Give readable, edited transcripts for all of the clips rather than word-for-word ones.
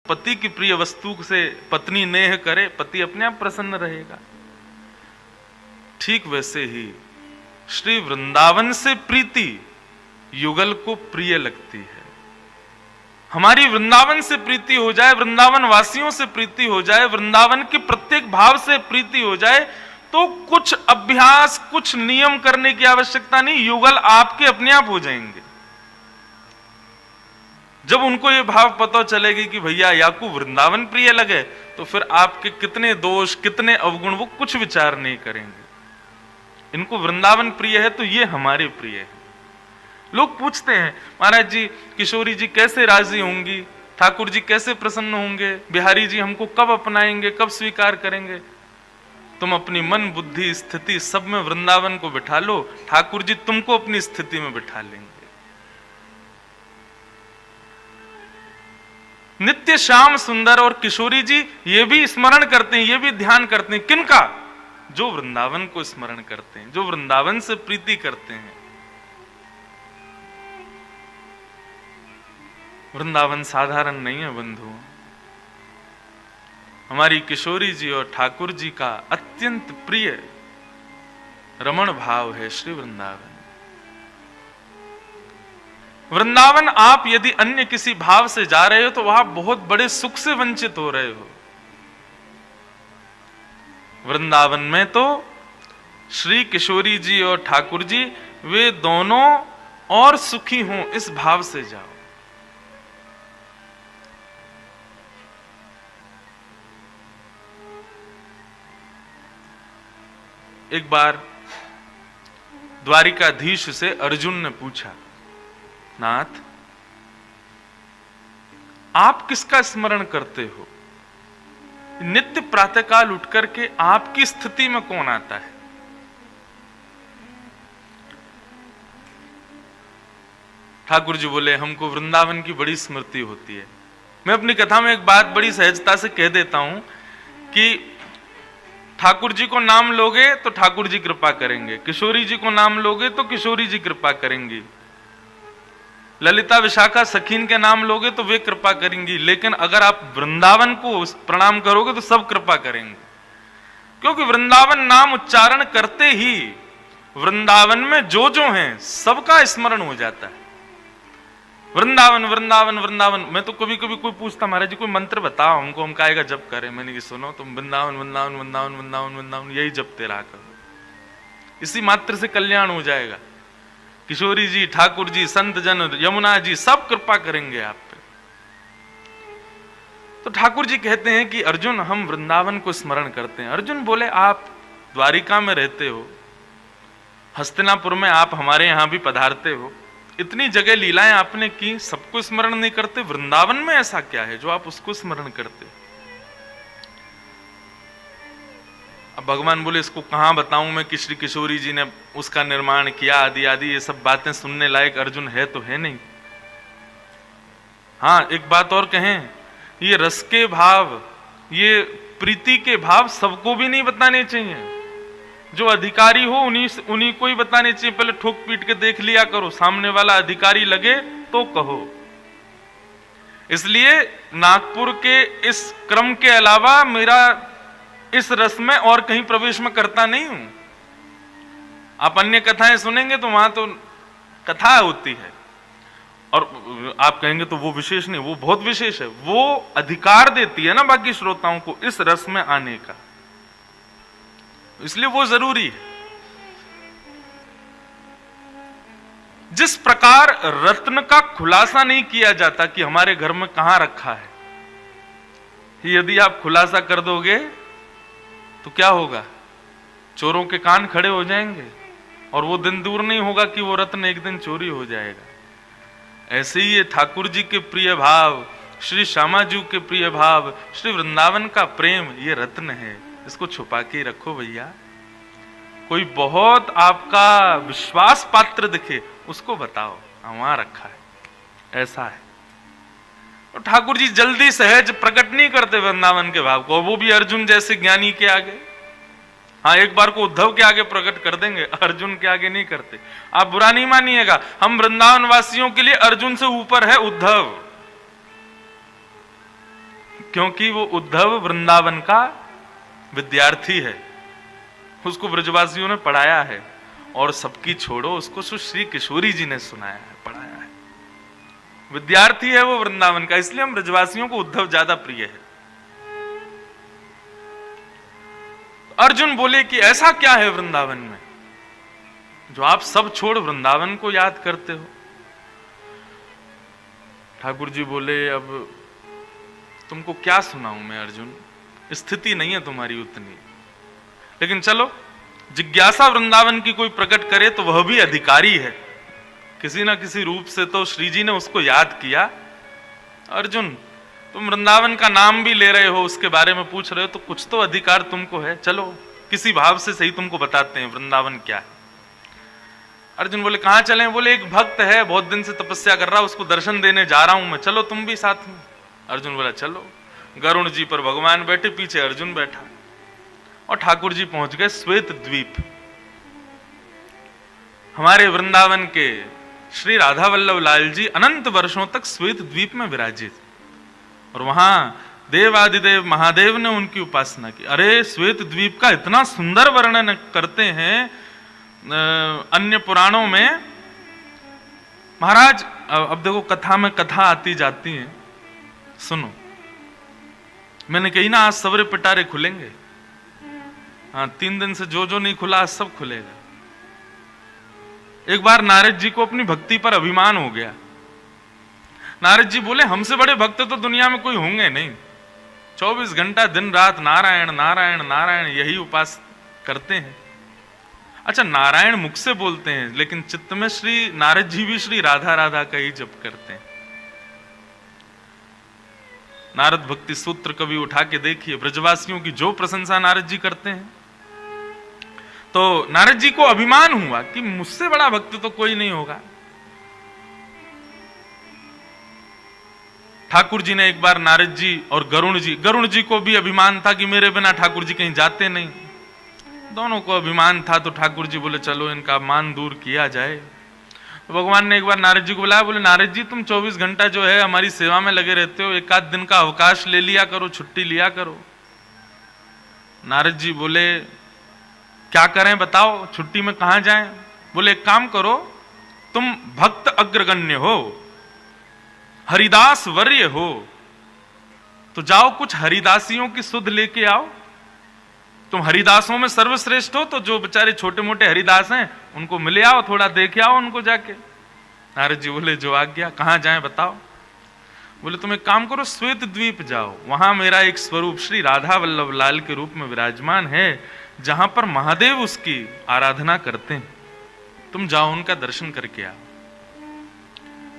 पति की प्रिय वस्तु से पत्नी नेह करे, पति अपने आप प्रसन्न रहेगा। ठीक वैसे ही श्री वृंदावन से प्रीति युगल को प्रिय लगती है। हमारी वृंदावन से प्रीति हो जाए, वृंदावन वासियों से प्रीति हो जाए, वृंदावन के प्रत्येक भाव से प्रीति हो जाए, तो कुछ अभ्यास, कुछ नियम करने की आवश्यकता नहीं, युगल आपके अपने आप हो जाएंगे। जब उनको ये भाव पता चलेगी कि भैया याकू वृंदावन प्रिय लगे, तो फिर आपके कितने दोष, कितने अवगुण, वो कुछ विचार नहीं करेंगे। इनको वृंदावन प्रिय है तो ये हमारे प्रिय है। लोग पूछते हैं, महाराज जी किशोरी जी कैसे राजी होंगी, ठाकुर जी कैसे प्रसन्न होंगे, बिहारी जी हमको कब अपनाएंगे, कब स्वीकार करेंगे। तुम अपनी मन बुद्धि स्थिति सब में वृंदावन को बिठा लो, ठाकुर जी तुमको अपनी स्थिति में बिठा लेंगे। नित्य श्याम सुंदर और किशोरी जी ये भी स्मरण करते हैं, ये भी ध्यान करते हैं। किनका? जो वृंदावन को स्मरण करते हैं, जो वृंदावन से प्रीति करते हैं। वृंदावन साधारण नहीं है बंधु। हमारी किशोरी जी और ठाकुर जी का अत्यंत प्रिय रमण भाव है श्री वृंदावन। वृंदावन आप यदि अन्य किसी भाव से जा रहे हो तो वहां बहुत बड़े सुख से वंचित हो रहे हो। वृंदावन में तो श्री किशोरी जी और ठाकुर जी वे दोनों और सुखी हों, इस भाव से जाओ। एक बार द्वारिकाधीश से अर्जुन ने पूछा, नाथ आप किसका स्मरण करते हो? नित्य प्रातःकाल उठ करके आपकी स्थिति में कौन आता है? ठाकुर जी बोले, हमको वृंदावन की बड़ी स्मृति होती है। मैं अपनी कथा में एक बात बड़ी सहजता से कह देता हूं कि ठाकुर जी को नाम लोगे तो ठाकुर जी कृपा करेंगे, किशोरी जी को नाम लोगे तो किशोरी जी कृपा करेंगी, ललिता विशाखा सखीन के नाम लोगे तो वे कृपा करेंगी, लेकिन अगर आप वृंदावन को प्रणाम करोगे तो सब कृपा करेंगे। क्योंकि वृंदावन नाम उच्चारण करते ही वृंदावन में जो हैं सबका स्मरण हो जाता है। वृंदावन वृंदावन वृंदावन। मैं तो कभी कभी कोई पूछता, महाराज जी कोई मंत्र बताओ हमको, हम काहेगा जप करें। मैंने कि सुनो, तुम वृंदावन वृंदावन वृंदावन वृंदावन वृंदावन यही जपते रहा करो, इसी मात्र से कल्याण हो जाएगा। किशोरी जी, ठाकुर जी, संत जन, यमुना जी सब कृपा करेंगे आप पे। तो ठाकुर जी कहते हैं कि अर्जुन हम वृंदावन को स्मरण करते हैं। अर्जुन बोले, आप द्वारिका में रहते हो, हस्तिनापुर में आप हमारे यहां भी पधारते हो, इतनी जगह लीलाएं आपने की, सबको स्मरण नहीं करते? वृंदावन में ऐसा क्या है जो आप उसको स्मरण करते? अब भगवान बोले, इसको कहां बताऊं मैं कि श्री किशोरी जी ने उसका निर्माण किया, आदि आदि ये सब बातें सुनने लायक अर्जुन है तो है नहीं। हाँ, एक बात और कहें, ये रस के भाव, ये प्रीति के भाव सबको भी नहीं बताने चाहिए। जो अधिकारी हो उन्हीं को ही बताने चाहिए। पहले ठोक पीट के देख लिया करो, सामने वाला अधिकारी लगे तो कहो। इसलिए नागपुर के इस क्रम के अलावा मेरा इस रस में और कहीं प्रवेश में करता नहीं हूं। आप अन्य कथाएं सुनेंगे तो वहां तो कथा होती है और आप कहेंगे तो वो विशेष नहीं, वो बहुत विशेष है। वो अधिकार देती है ना बाकी श्रोताओं को इस रस में आने का, इसलिए वो जरूरी है। जिस प्रकार रत्न का खुलासा नहीं किया जाता कि हमारे घर में कहां रखा है, यदि आप खुलासा कर दोगे तो क्या होगा? चोरों के कान खड़े हो जाएंगे और वो दिन दूर नहीं होगा कि वो रत्न एक दिन चोरी हो जाएगा। ऐसे ही ये ठाकुर जी के प्रिय भाव, श्री श्यामा जी के प्रिय भाव, श्री वृंदावन का प्रेम, ये रत्न है, इसको छुपा के रखो भैया। कोई बहुत आपका विश्वास पात्र दिखे उसको बताओ, वहां रखा है, ऐसा है। और ठाकुर जी जल्दी सहज प्रकट नहीं करते वृंदावन के भाव को, वो भी अर्जुन जैसे ज्ञानी के आगे। हाँ, एक बार को उद्धव के आगे प्रकट कर देंगे, अर्जुन के आगे नहीं करते। आप बुरा नहीं मानिएगा, हम वृंदावन वासियों के लिए अर्जुन से ऊपर है उद्धव। क्योंकि वो उद्धव वृंदावन का विद्यार्थी है, उसको ब्रजवासियों ने पढ़ाया है, और सबकी छोड़ो उसको श्री किशोरी जी ने सुनाया है, पढ़ाया है। विद्यार्थी है वो वृंदावन का, इसलिए हम ब्रजवासियों को उद्धव ज्यादा प्रिय है। अर्जुन बोले कि ऐसा क्या है वृंदावन में जो आप सब छोड़ वृंदावन को याद करते हो? ठाकुर जी बोले, अब तुमको क्या सुनाऊं मैं अर्जुन, स्थिति नहीं है तुम्हारी उतनी, लेकिन चलो जिज्ञासा वृंदावन की कोई प्रकट करे तो वह भी अधिकारी है, किसी ना किसी रूप से तो श्री जी ने उसको याद किया। अर्जुन तुम वृंदावन का नाम भी ले रहे हो, उसके बारे में पूछ रहे हो, तो कुछ तो अधिकार तुमको है, चलो किसी भाव से सही तुमको बताते हैं वृंदावन क्या है। अर्जुन बोले कहां चलें? बोले एक भक्त है, बहुत दिन से तपस्या कर रहा, उसको दर्शन देने जा रहा हूं मैं, चलो तुम भी साथ में। अर्जुन बोला चलो। गरुण जी पर भगवान बैठे, पीछे अर्जुन बैठा, और ठाकुर जी पहुंच गए श्वेत द्वीप। हमारे वृंदावन के श्री राधा वल्लभ लाल जी अनंत वर्षों तक श्वेत द्वीप में विराजित, और वहां देवादिदेव महादेव ने उनकी उपासना की। अरे श्वेत द्वीप का इतना सुंदर वर्णन करते हैं अन्य पुराणों में महाराज। अब देखो कथा में कथा आती जाती है, सुनो। मैंने कही ना आज सवेरे पिटारे खुलेंगे, हाँ 3 दिन से जो नहीं खुला आज सब खुलेगा। एक बार नारद जी को अपनी भक्ति पर अभिमान हो गया। नारद जी बोले हमसे बड़े भक्त तो दुनिया में कोई होंगे नहीं, 24 घंटा दिन रात नारायण नारायण नारायण यही उपास करते हैं। अच्छा नारायण मुख से बोलते हैं, लेकिन चित्त में श्री नारद जी भी श्री राधा राधा का ही जप करते हैं। नारद भक्ति सूत्र कभी उठा के देखिए, ब्रजवासियों की जो प्रशंसा नारद जी करते हैं, तो नारद जी को अभिमान हुआ कि मुझसे बड़ा भक्त तो कोई नहीं होगा। ठाकुर जी ने एक बार नारद जी और गरुण जी को भी अभिमान था कि मेरे बिना ठाकुर जी कहीं जाते नहीं, दोनों को अभिमान था। तो ठाकुर जी बोले चलो इनका मान दूर किया जाए। तो भगवान ने एक बार नारद जी को बुलाया, बोले नारद जी तुम 24 घंटा जो है हमारी सेवा में लगे रहते हो, एक आध दिन का अवकाश ले लिया करो, छुट्टी लिया करो। नारद जी बोले क्या करें बताओ, छुट्टी में कहां जाएं? बोले एक काम करो, तुम भक्त अग्रगण्य हो, हरिदास वर्य हो, तो जाओ कुछ हरिदासियों की सुध लेके आओ। तुम हरिदासों में सर्वश्रेष्ठ हो, तो जो बेचारे छोटे मोटे हरिदास हैं उनको मिले आओ, थोड़ा देखे आओ उनको जाके। नारद जी बोले जो आज्ञा। कहां जाएं बताओ? बोले तुम एक काम करो, श्वेत द्वीप जाओ, वहां मेरा एक स्वरूप श्री राधा वल्लभ लाल के रूप में विराजमान है, जहां पर महादेव उसकी आराधना करते हैं, तुम जाओ उनका दर्शन करके आओ।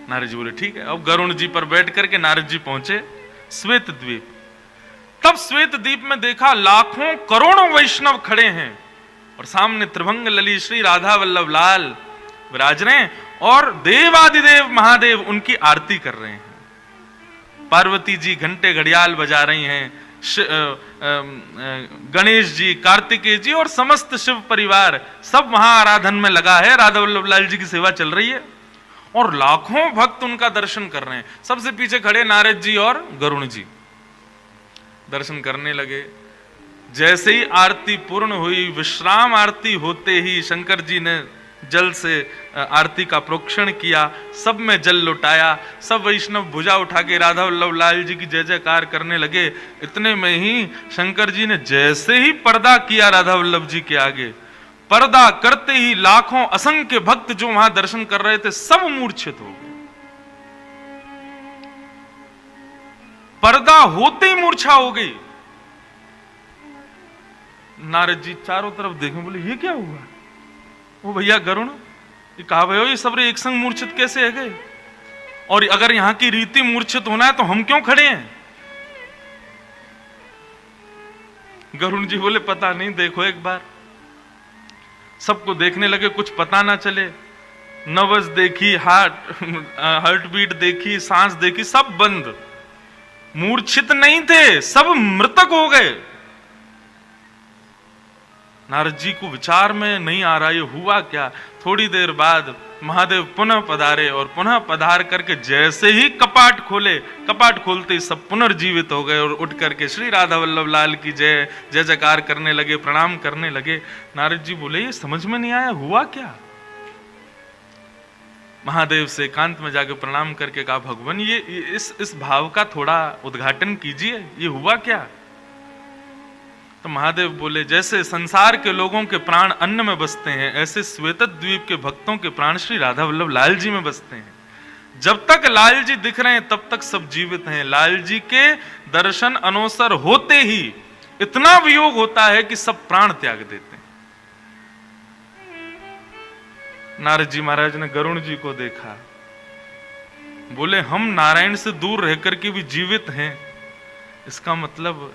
नारद जी बोले ठीक है। अब गरुण जी पर बैठ करके नारद जी पहुंचे श्वेत द्वीप। तब श्वेत द्वीप में देखा लाखों करोड़ों वैष्णव खड़े हैं, और सामने त्रिभंग लली श्री राधा वल्लभ लाल विराज रहे हैं, और देवादिदेव महादेव उनकी आरती कर रहे हैं। पार्वती जी घंटे घड़ियाल बजा रही हैं, गणेश जी, कार्तिकेय जी और समस्त शिव परिवार सब वहां आराधन में लगा है, राधा वल्लभ लाल जी की सेवा चल रही है, और लाखों भक्त उनका दर्शन कर रहे हैं। सबसे पीछे खड़े नारद जी और गरुण जी दर्शन करने लगे। जैसे ही आरती पूर्ण हुई, विश्राम आरती होते ही शंकर जी ने जल से आरती का प्रोक्षण किया, सब में जल लुटाया, सब वैष्णव भुजा उठा के राधा वल्लभ लाल जी की जय जयकार करने लगे। इतने में ही शंकर जी ने जैसे ही पर्दा किया राधा वल्लभ जी के आगे, पर्दा करते ही लाखों असंख्य भक्त जो वहां दर्शन कर रहे थे सब मूर्छित हो गए। पर्दा होते ही मूर्छा हो गई। नारद जी चारों तरफ देखे, बोले ये क्या हुआ? वो भैया गरुण, ये कहा भयो ये सब एक संग मूर्छित कैसे है गए? और अगर यहां की रीति मूर्छित होना है तो हम क्यों खड़े हैं? गरुण जी बोले पता नहीं, देखो एक बार। सबको देखने लगे, कुछ पता ना चले। नब्ज देखी, हार्ट बीट देखी, सांस देखी, सब बंद। मूर्छित नहीं थे, सब मृतक हो गए। नारद जी को विचार में नहीं आ रहा ये हुआ क्या। थोड़ी देर बाद महादेव पुनः पधारे और पुनः पधार करके जैसे ही कपाट खोले, कपाट खोलते ही सब पुनर्जीवित हो गए और उठ करके श्री राधा वल्लभ लाल की जय जय जयकार करने लगे, प्रणाम करने लगे। नारद जी बोले ये समझ में नहीं आया हुआ क्या। महादेव से एकांत में जाके प्रणाम करके कहा भगवान ये इस भाव का थोड़ा उद्घाटन कीजिए, ये हुआ क्या। तो महादेव बोले जैसे संसार के लोगों के प्राण अन्न में बसते हैं, ऐसे श्वेतद्वीप के भक्तों के प्राण श्री राधा वल्लभ लाल जी में बसते हैं। जब तक लाल जी दिख रहे हैं तब तक सब जीवित हैं। लाल जी के दर्शन अनोसर होते ही इतना वियोग होता है कि सब प्राण त्याग देते हैं। नारद जी महाराज ने गरुण जी को देखा, बोले हम नारायण से दूर रह करके भी जीवित हैं, इसका मतलब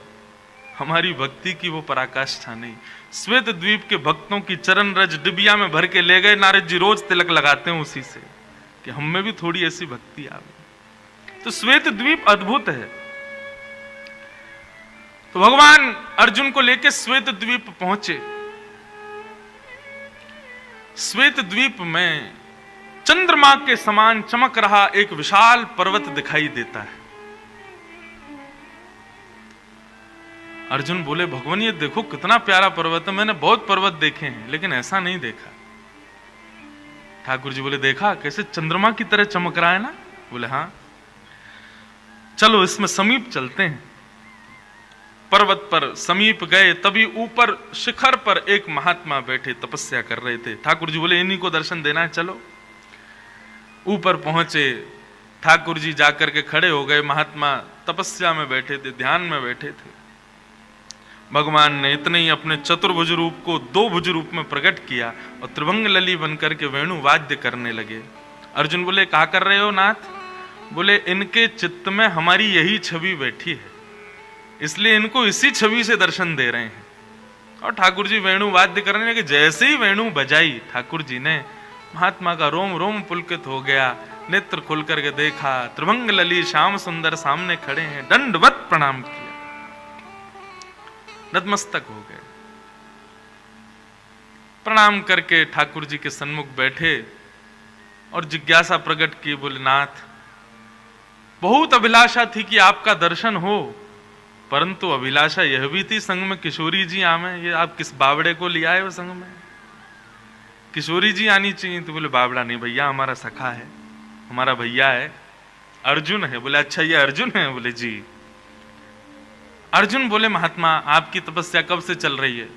हमारी भक्ति की वो पराकाष्ठा नहीं। श्वेत द्वीप के भक्तों की चरण रज डिबिया में भर के ले गए। नारद जी रोज तिलक लगाते हैं उसी से कि हम में भी थोड़ी ऐसी भक्ति आवे। तो श्वेत द्वीप अद्भुत है। तो भगवान अर्जुन को लेकर श्वेत द्वीप पहुंचे। श्वेत द्वीप में चंद्रमा के समान चमक रहा एक विशाल पर्वत दिखाई देता है। अर्जुन बोले भगवान ये देखो कितना प्यारा पर्वत है, मैंने बहुत पर्वत देखे हैं लेकिन ऐसा नहीं देखा। ठाकुर जी बोले देखा कैसे चंद्रमा की तरह चमक रहा है ना। बोले हाँ चलो इसमें समीप चलते हैं। पर्वत पर समीप गए, तभी ऊपर शिखर पर एक महात्मा बैठे तपस्या कर रहे थे। ठाकुर जी बोले इन्हीं को दर्शन देना है, चलो। ऊपर पहुंचे, ठाकुर जी जाकर के खड़े हो गए। महात्मा तपस्या में बैठे थे, ध्यान में बैठे थे। भगवान ने इतने ही अपने चतुर्भुज रूप को दो भुज रूप में प्रकट किया और त्रिभंग लली बनकर के वेणु वाद्य करने लगे। अर्जुन बोले क्या कर रहे हो नाथ। बोले इनके चित्त में हमारी यही छवि बैठी है, इसलिए इनको इसी छवि से दर्शन दे रहे हैं। और ठाकुर जी वेणु वाद्य करने लगे। जैसे ही वेणु बजाई ठाकुर जी ने, महात्मा का रोम रोम पुलकित हो गया। नेत्र खुल करके देखा, त्रिभंग लली श्याम सुंदर सामने खड़े हैं। दंडवत प्रणाम किया, नतमस्तक हो गए। प्रणाम करके ठाकुर जी के सन्मुख बैठे और जिज्ञासा प्रकट की। बोले नाथ बहुत अभिलाषा थी कि आपका दर्शन हो, परंतु अभिलाषा यह भी थी संग में किशोरी जी आवे। ये आप किस बावड़े को ले आए हो संग में, किशोरी जी आनी चाहिए। तो बोले बावड़ा नहीं भैया, हमारा सखा है, हमारा भैया है, अर्जुन है। बोले अच्छा ये अर्जुन है। बोले जी। अर्जुन बोले महात्मा आपकी तपस्या कब से चल रही है,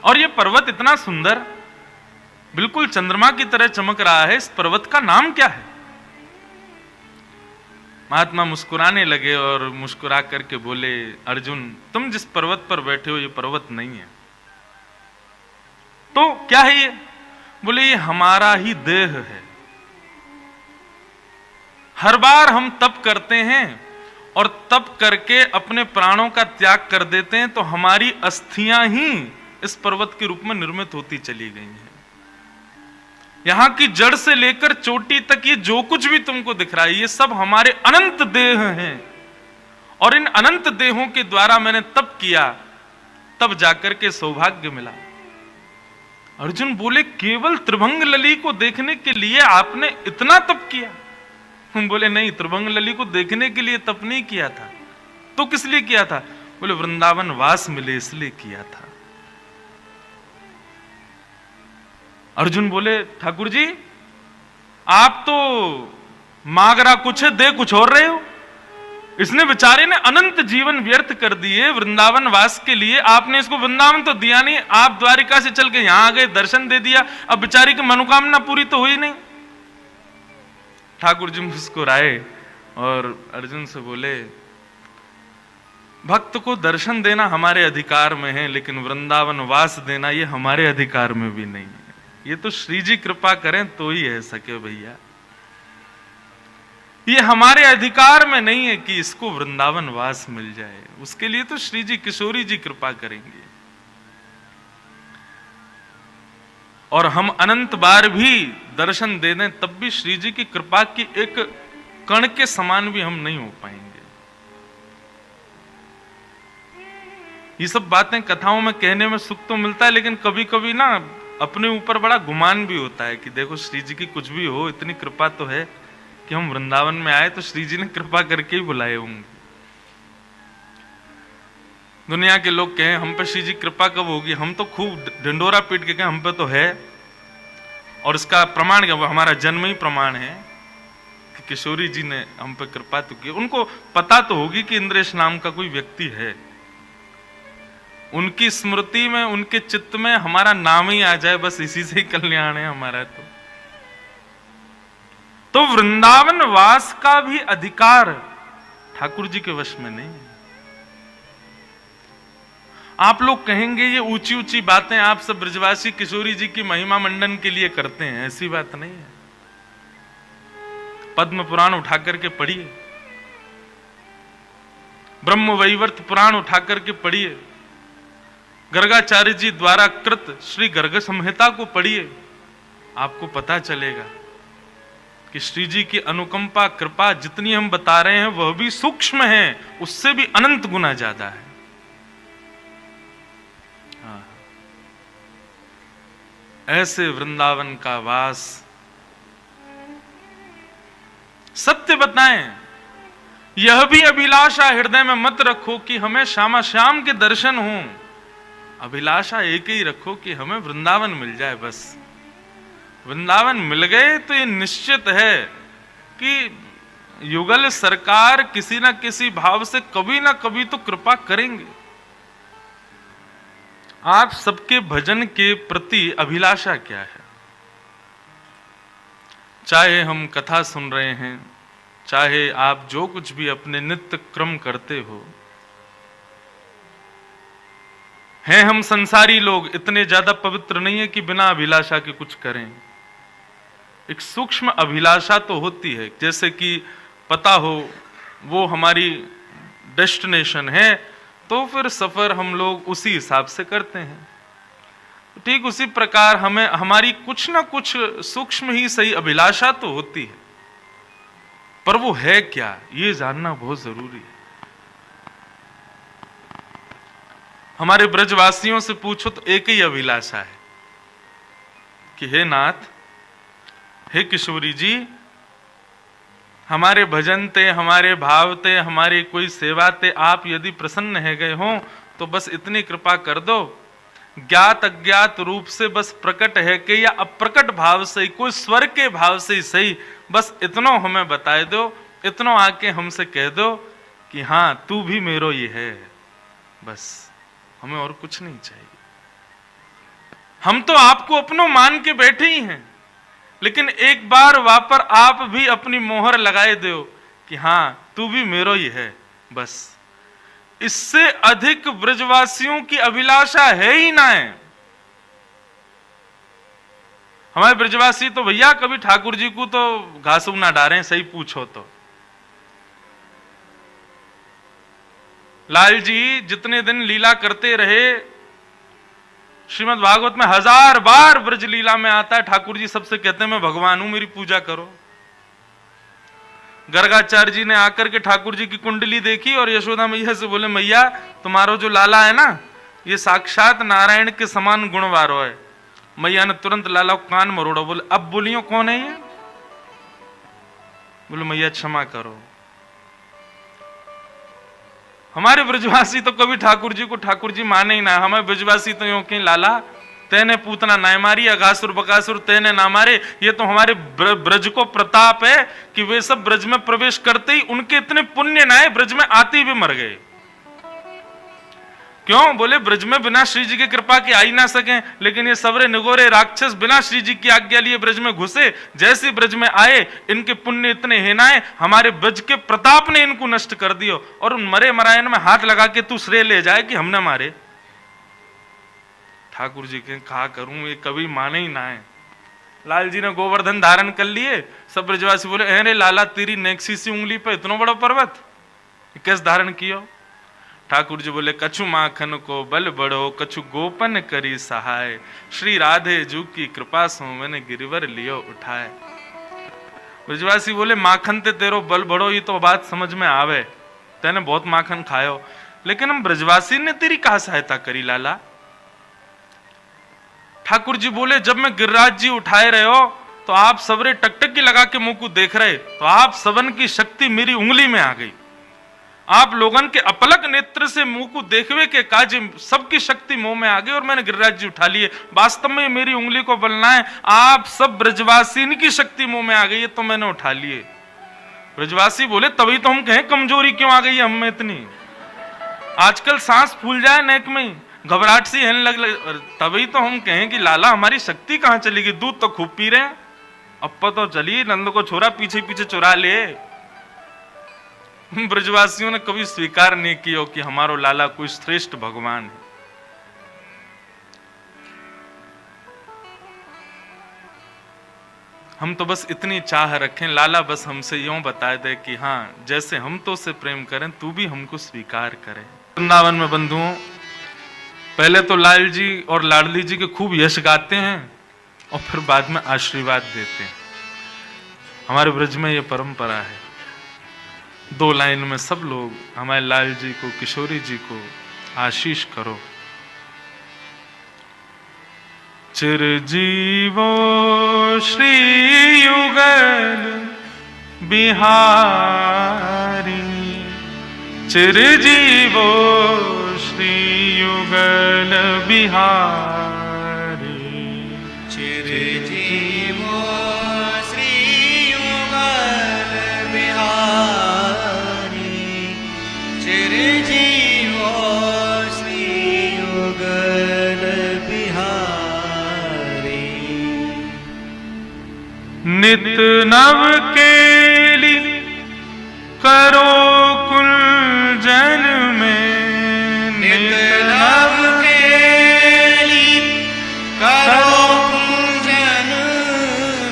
और ये पर्वत इतना सुंदर बिल्कुल चंद्रमा की तरह चमक रहा है, इस पर्वत का नाम क्या है। महात्मा मुस्कुराने लगे और मुस्कुरा करके बोले अर्जुन तुम जिस पर्वत पर बैठे हो ये पर्वत नहीं है। तो क्या है ये। बोले ये हमारा ही देह है। हर बार हम तप करते हैं और तप करके अपने प्राणों का त्याग कर देते हैं, तो हमारी अस्थियां ही इस पर्वत के रूप में निर्मित होती चली गई हैं। यहां की जड़ से लेकर चोटी तक ये जो कुछ भी तुमको दिख रहा है ये सब हमारे अनंत देह हैं, और इन अनंत देहों के द्वारा मैंने तप किया, तब जाकर के सौभाग्य मिला। अर्जुन बोले केवल त्रिभंग लली को देखने के लिए आपने इतना तप किया। हम बोले नहीं, त्रिभंग लली को देखने के लिए तप नहीं किया था। तो किस लिए किया था। बोले वृंदावन वास मिले इसलिए किया था। अर्जुन बोले ठाकुर जी आप तो मांग रहा कुछ है, दे कुछ और रहे हो। इसने बेचारे ने अनंत जीवन व्यर्थ कर दिए वृंदावन वास के लिए, आपने इसको वृंदावन तो दिया नहीं, आप द्वारिका से चल के यहां आ गए, दर्शन दे दिया, अब बेचारी की मनोकामना पूरी तो हुई नहीं। ठाकुर जी मुस्कुराए और अर्जुन से बोले भक्त को दर्शन देना हमारे अधिकार में है, लेकिन वृंदावन वास देना ये हमारे अधिकार में भी नहीं है। ये तो श्री जी कृपा करें तो ही है सके भैया, ये हमारे अधिकार में नहीं है कि इसको वृंदावन वास मिल जाए। उसके लिए तो श्री जी किशोरी जी कृपा करेंगे, और हम अनंत बार भी दर्शन दे दें तब भी श्री जी की कृपा की एक कण के समान भी हम नहीं हो पाएंगे। ये सब बातें कथाओं में कहने में सुख तो मिलता है, लेकिन कभी कभी ना अपने ऊपर बड़ा गुमान भी होता है कि देखो श्री जी की कुछ भी हो, इतनी कृपा तो है कि हम वृंदावन में आए तो श्री जी ने कृपा करके ही बुलाए होंगे। दुनिया के लोग कहें हम पे श्री जी कृपा कब होगी, हम तो खूब ढिंडोरा पीट के कहें हम पे तो है, और इसका प्रमाण क्या, हमारा जन्म ही प्रमाण है कि किशोरी जी ने हम पे कृपा तो की। उनको पता तो होगी कि इंद्रेश नाम का कोई व्यक्ति है, उनकी स्मृति में, उनके चित्त में हमारा नाम ही आ जाए, बस इसी से ही कल्याण है हमारा। तो वृंदावन वास का भी अधिकार ठाकुर जी के वश में नहीं है। आप लोग कहेंगे ये ऊंची ऊंची बातें आप सब ब्रजवासी किशोरी जी की महिमा मंडन के लिए करते हैं, ऐसी बात नहीं है। पद्म पुराण उठा करके पढ़िए, ब्रह्म वैवर्त पुराण उठा करके पढ़िए, गर्गाचार्य जी द्वारा कृत श्री गर्ग संहिता को पढ़िए, आपको पता चलेगा कि श्री जी की अनुकंपा कृपा जितनी हम बता रहे हैं वह भी सूक्ष्म है, उससे भी अनंत गुना ज्यादा है। ऐसे वृंदावन का वास, सत्य बताएं, यह भी अभिलाषा हृदय में मत रखो कि हमें श्यामा श्याम के दर्शन हों, अभिलाषा एक ही रखो कि हमें वृंदावन मिल जाए। बस वृंदावन मिल गए तो ये निश्चित है कि युगल सरकार किसी ना किसी भाव से कभी ना कभी तो कृपा करेंगे। आप सबके भजन के प्रति अभिलाषा क्या है? चाहे हम कथा सुन रहे हैं, चाहे आप जो कुछ भी अपने नित्य क्रम करते हो, हैं हम संसारी लोग इतने ज्यादा पवित्र नहीं है कि बिना अभिलाषा के कुछ करें। एक सूक्ष्म अभिलाषा तो होती है, जैसे कि पता हो वो हमारी डेस्टिनेशन है तो फिर सफर हम लोग उसी हिसाब से करते हैं। ठीक उसी प्रकार हमें हमारी कुछ ना कुछ सूक्ष्म ही सही अभिलाषा तो होती है, पर वो है क्या ये जानना बहुत जरूरी है। हमारे ब्रजवासियों से पूछो तो एक ही अभिलाषा है कि हे नाथ, हे किशोरी जी, हमारे भजन ते, हमारे भाव ते, हमारी कोई सेवा ते आप यदि प्रसन्न है गए हो तो बस इतनी कृपा कर दो, ज्ञात अज्ञात रूप से बस प्रकट है कि या अप्रकट भाव से, कोई स्वर के भाव से ही सही, बस इतनो हमें बताए दो, इतनो आके हमसे कह दो कि हाँ तू भी मेरो ये है। बस हमें और कुछ नहीं चाहिए। हम तो आपको अपनो मान के बैठे ही हैं, लेकिन एक बार वहां पर आप भी अपनी मोहर लगाए दो कि हाँ तू भी मेरो ही है। बस इससे अधिक ब्रजवासियों की अभिलाषा है ही ना है। हमारे ब्रजवासी तो भैया कभी ठाकुर जी को तो घासू ना डालें, सही पूछो तो। लाल जी जितने दिन लीला करते रहे, श्रीमद् भागवत में 1000 बार ब्रज लीला में आता है, ठाकुर जी सबसे कहते हैं मैं भगवान हूं, मेरी पूजा करो। गर्गाचार्य जी ने आकर के ठाकुर जी की कुंडली देखी और यशोदा मैया से बोले मैया तुम्हारा जो लाला है ना ये साक्षात नारायण के समान गुण वारो है। मैया ने तुरंत लाला को कान मरोड़ा, बोले अब बोलियो कौन है ये? बोले मैया क्षमा करो। हमारे ब्रजवासी तो कभी ठाकुर जी को ठाकुर जी माने ही ना। हमारे ब्रजवासी तो यूं कहीं लाला तेने पूतना ना मारी, अगासुर बकासुर तेने ना मारे। ये तो हमारे ब्रज को प्रताप है कि वे सब ब्रज में प्रवेश करते ही उनके इतने पुण्य ना है, ब्रज में आते ही भी मर गए। क्यों? बोले ब्रज में बिना श्री जी की कृपा के आ ही ना सके, लेकिन ये सवरे निगोरे राक्षस बिना श्री जी की आज्ञा लिए ब्रज में घुसे, जैसे ब्रज में आए इनके पुण्य इतने हेनाए, हमारे ब्रज के प्रताप ने इनको नष्ट कर दियो। और उन मरे मरायन में हाथ लगा के तू श्रेय ले जाए कि हमने मारे। ठाकुर जी के कहा करूं, ये कभी माने ही ना है। लाल जी ने गोवर्धन धारण कर लिए, सब ब्रजवासी बोले अरे लाला तेरी नेक्सी सी उंगली पे इतना बड़ा पर्वत कैसे धारण कियो? ठाकुर जी बोले कछु माखन को बल बढ़ो, कछु गोपन करी सहाय, श्री राधे जू की कृपा सो मैंने गिरिवर लियो उठाए। ब्रजवासी बोले माखन ते तेरो बल बढ़ो, ये तो बात समझ में आवे, तेने बहुत माखन खायो, लेकिन हम ब्रजवासी ने तेरी कहा सहायता करी लाला। ठाकुर जी बोले, जब मैं गिरिराज जी उठाए रहे हो तो आप सबरे टकटकी लगा के मुंह को देख रहे, तो आप सबन की शक्ति मेरी उंगली में आ गई। आप लोगन के अपलक नेत्र से मुंह को देखवे के काज सबकी शक्ति मुंह में आ गई और मैंने गिरिराज जी उठा लिए। वास्तव में मेरी उंगली को बलना है, आप सब ब्रजवासी की शक्ति मुंह में आ गई है तो मैंने उठा लिए। ब्रजवासी बोले, तभी तो हम कहें कमजोरी क्यों आ गई है हम में इतनी, आजकल सांस फूल जाए नेक में, घबराहट सी है लग। तभी तो हम कहें कि लाला हमारी शक्ति कहां चली गई, दूध तो खूब पी रहे हैं, अब तो चलिए नंद को छोरा पीछे पीछे चुरा ले। ब्रजवासियों ने कभी स्वीकार नहीं किया कि हमारो लाला कोई श्रेष्ठ भगवान है। हम तो बस इतनी चाह रखें, लाला बस हमसे यूं बता दे कि हाँ, जैसे हम तो उसे प्रेम करें तू भी हमको स्वीकार करे। वृंदावन में बंधुओं, पहले तो लाल जी और लाडली जी के खूब यश गाते हैं और फिर बाद में आशीर्वाद देते हैं। हमारे ब्रज में यह परंपरा है, 2 लाइन में सब लोग हमारे लाल जी को, किशोरी जी को आशीष करो। चिरजीवो श्री युगल बिहारी, चिरजीवो श्री युगल बिहारी, चिरजीवो श्री युगल बिहारी, चिरजीवो श्री युगल बिहारी। नित नव केली करो कुंजन में, नित नव केली करो कुंजन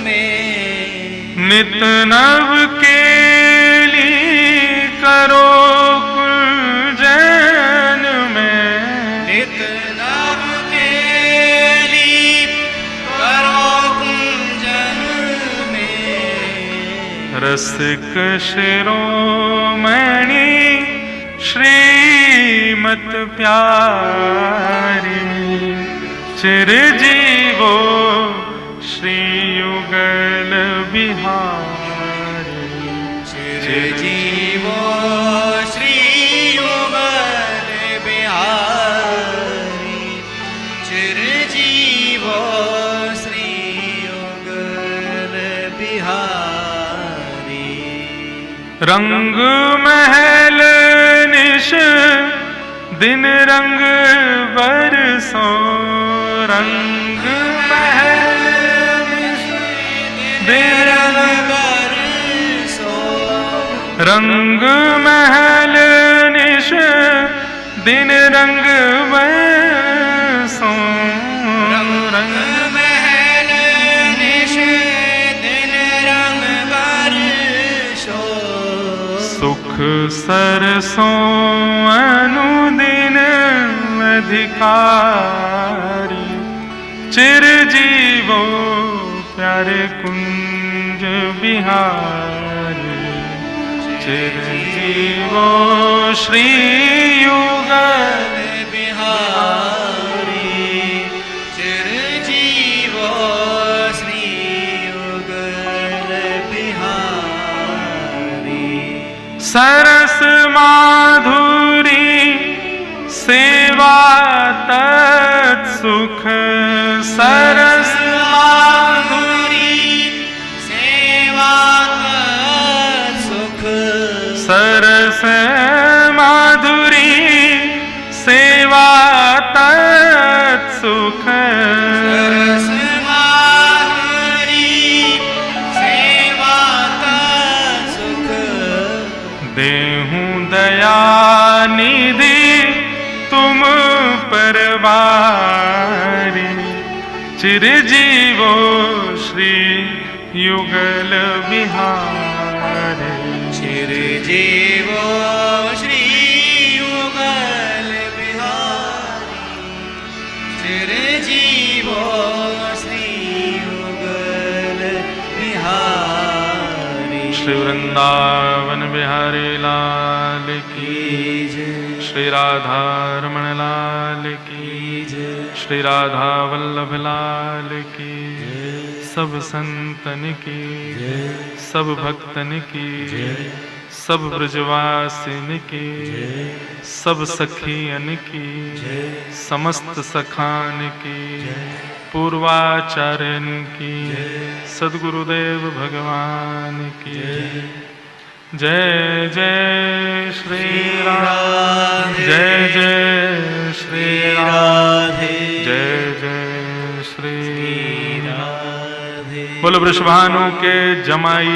में, नित नव केली करो कुंजन में, नित नव केली करो कुंजन में। रसिक शिरोमणि श्रीमत प्यारी, चिरजीवो श्री युगल बिहारी, चिरजीवो श्री युगल बिहारी, चिरजीवो श्री युगल बिहारी। रंग महल निश दिन रंग बरसो, रंग महल निश दिन रंग बरसो, रंग महल निश दिन रंग बरसो, रंग महल निश दिन रंग बरसो। सुख सरसों अनुदिन अधिकारी, चिरजीवो प्यारे कुंज बिहारी, चिरजीवो श्री युगल बिहारी, चिरजीवो श्री युगल बिहारी। सरस माधुरी सेवा तत्सुख, सरस माधुरी सेवा सुख, सरस माधुरी सेवा तत्सुख, सरस माधुरी सेवा सुख। देहूं दया निधि तुम परवारी, चिरजीवो श्री युगल बिहारी, चिरजीवो श्री युगल बिहारी, चिरजीवो श्री युगल बिहारी। श्री वृंदावन बिहारी लाल की जय, श्री राधा रमण लाल की जय, श्री राधा वल्लभ लाल की जय, सब संतन की जय, सब भक्तन की जय, सब ब्रजवासिन की जय, सब सखियन की जय, समस्त सखान की जय, पूर्वाचार्यन की जय, सद्गुरुदेव भगवान की जय। जय श्री राधे, जय जय श्री राधे, जय जय श्री राधे। बोलो वृषभानु के जमाई